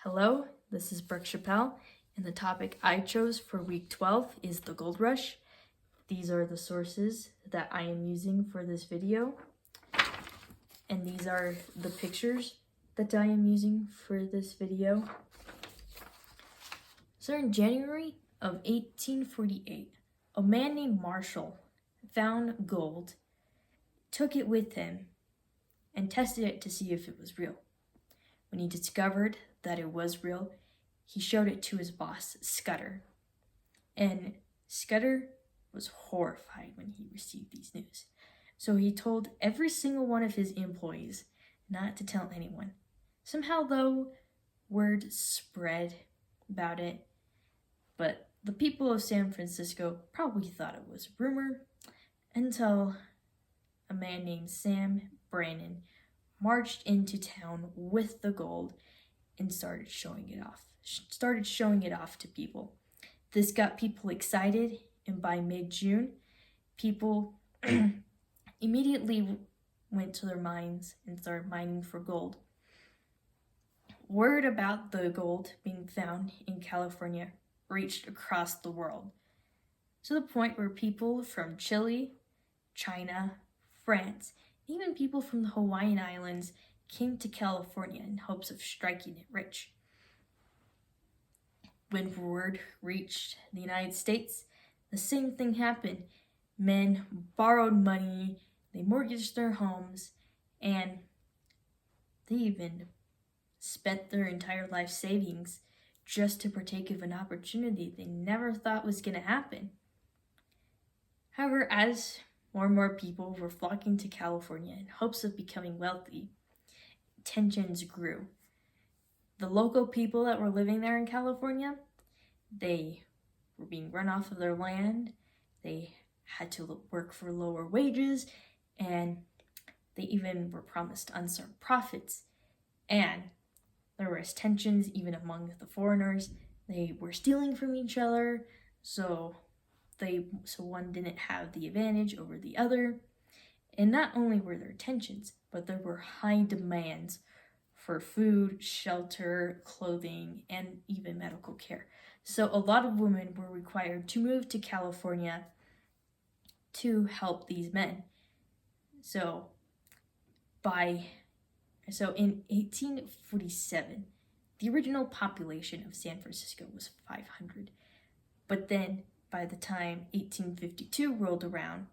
Hello, this is Brooke Chappelle, and the topic I chose for week 12 is the gold rush. These are the sources that I am using for this video, and these are the pictures that I am using for this video. So in January of 1848, a man named Marshall found gold, took it with him, and tested it to see if it was real. When he discovered that it was real, he showed it to his boss, Scudder. And Scudder was horrified when he received these news. So he told every single one of his employees not to tell anyone. Somehow, though, word spread about it, but the people of San Francisco probably thought it was rumor until a man named Sam Brannan marched into town with the gold and started showing it off to people. This got people excited, and by mid-June, people immediately went to their mines and started mining for gold. Word about the gold being found in California reached across the world, to the point where people from Chile, China, France, even people from the Hawaiian Islands came to California in hopes of striking it rich. When word reached the United States, the same thing happened. Men borrowed money, they mortgaged their homes, and they even spent their entire life savings just to partake of an opportunity they never thought was going to happen. However, as more and more people were flocking to California in hopes of becoming wealthy, tensions grew. The local people that were living there in California, they were being run off of their land, they had to work for lower wages, and they even were promised uncertain profits. And there was tensions even among the foreigners. They were stealing from each other, so one didn't have the advantage over the other. And not only were there tensions, but there were high demands for food, shelter, clothing, and even medical care. So a lot of women were required to move to California to help these men. So in 1847, the original population of San Francisco was 500. But then by the time 1852 rolled around,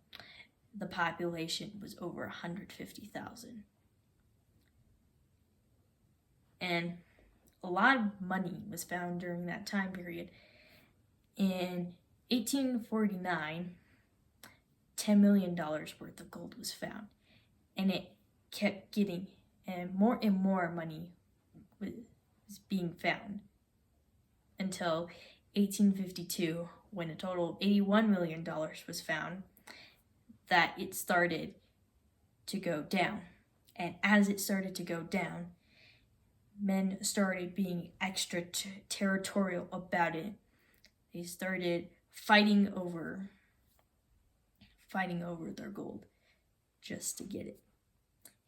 the population was over 150,000. And a lot of money was found during that time period. In 1849, $10 million worth of gold was found. And it kept getting, and more money was being found until 1852, when a total of $81 million was found, that it started to go down. And as it started to go down, men started being extra territorial about it. They started fighting over their gold just to get it.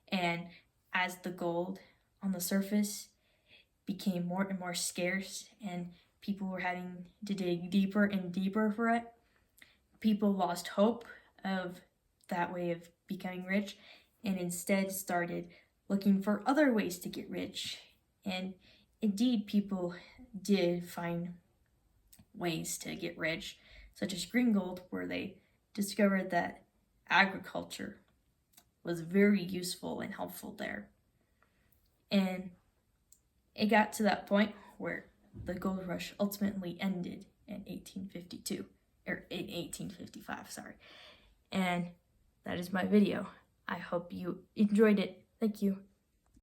And as the gold on the surface became more and more scarce, and people were having to dig deeper and deeper for it, people lost hope of that way of becoming rich, and instead started looking for other ways to get rich. And indeed, people did find ways to get rich, such as green gold, where they discovered that agriculture was very useful and helpful there. And it got to that point where the gold rush ultimately ended in 1855, sorry. And that is my video. I hope you enjoyed it. Thank you.